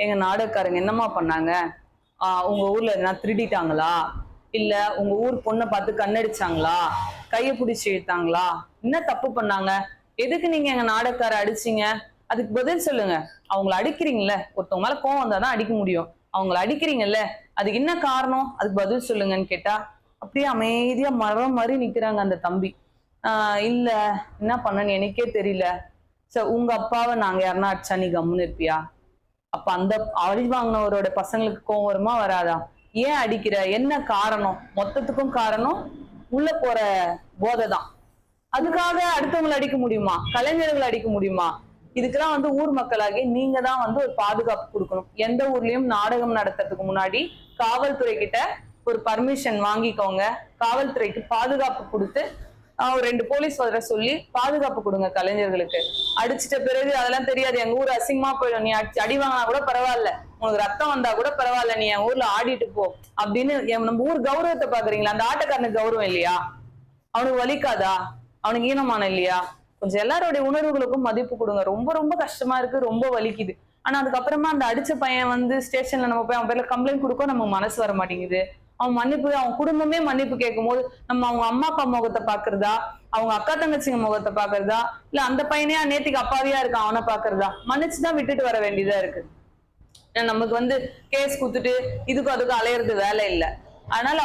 எங்க நாடகக்காரங்க என்னம்மா பண்ணாங்க, உங்க ஊர்ல எதனா திருடிட்டாங்களா, இல்ல உங்க ஊர் பொண்ணை பார்த்து கண்ணடிச்சாங்களா, கையை பிடிச்சி இழுத்தாங்களா, என்ன தப்பு பண்ணாங்க, எதுக்கு நீங்க எங்க நாடகக்கார அடிச்சீங்க, அதுக்கு பதில் சொல்லுங்க. அவங்கள அடிக்கிறீங்கல்ல, ஒருத்தவங்க மேல கோவம் வந்தாதான் அடிக்க முடியும். அவங்கள அடிக்கிறீங்கல்ல, அதுக்கு என்ன காரணம், அதுக்கு பதில் சொல்லுங்கன்னு கேட்டா அப்படியே அமைதியா மரம் மாதிரி நிக்கிறாங்க அந்த தம்பி. இல்ல என்ன பண்ணன்னு எனக்கே தெரியல. உங்க அப்பாவை நாங்க யாருன்னா அடிச்சா நீ கம்முன்னு இருப்பியா? அப்ப அந்த அடி வாங்கினவரோட பசங்களுக்கு கோவம் வருமா வராதா? ஏன் அடிக்கிற, என்ன காரணம்? மொத்தத்துக்கும் காரணம் உள்ள போற போதை தான். அதுக்காக அடுத்தவங்களை அடிக்க முடியுமா? கலைஞர்களை அடிக்க முடியுமா? இதுக்கெல்லாம் ஊர் மக்களாகி நீங்க தான் ஒரு பாதுகாப்பு கொடுக்கணும். எந்த ஊர்லயும் நாடகம் நடத்துறதுக்கு முன்னாடி காவல்துறை கிட்ட ஒரு பர்மிஷன் வாங்கிக்கோங்க. காவல்துறைக்கு பாதுகாப்பு கொடுத்து ஒரு 2 போலீஸ் வர சொல்லி பாதுகாப்பு கொடுங்க கலைஞர்களுக்கு. அடிச்சிட்ட பிறகு அதெல்லாம் தெரியாது, எங்க ஊர் அசிங்கமா போயிடும், நீ அடி வாங்கினா கூட பரவாயில்ல, உனக்கு ரத்தம் வந்தா கூட பரவாயில்ல, நீ என் ஊர்ல ஆடிட்டு போ அப்படின்னு நம்ம ஊர் கௌரவத்தை பாக்குறீங்களா? அந்த ஆட்டக்காரனுக்கு கௌரவம் இல்லையா? அவனுக்கு வலிக்காதா? அவனுக்கு ஈனமான இல்லையா? கொஞ்சம் எல்லாருடைய உணர்வுகளுக்கும் மதிப்பு கொடுங்க. ரொம்ப ரொம்ப கஷ்டமா இருக்கு, ரொம்ப வலிக்குது. ஆனா அதுக்கப்புறமா அந்த அடிச்ச பையன் ஸ்டேஷன்ல நம்ம போய் அவன் பேர்ல கம்ப்ளைண்ட் கொடுக்க நம்ம மனசு வர மாட்டேங்குது. அவன் மன்னிப்பு, அவன் குடும்பமே மன்னிப்பு கேட்கும் போது நம்ம அவங்க அம்மா அப்பா முகத்தை பாக்குறதா, அவங்க அக்கா தங்கச்சிங்க முகத்தை பாக்குறதா, இல்ல அந்த பையனையா நேத்திக்கு அப்பாவியா இருக்கான் அவனை பாக்குறதா, மன்னிச்சுதான் விட்டுட்டு வர வேண்டியதா இருக்கு. நமக்கு கேஸ் குத்துட்டு இதுக்கும் அதுக்கும் அலையிறது வேலை இல்லை. அதனால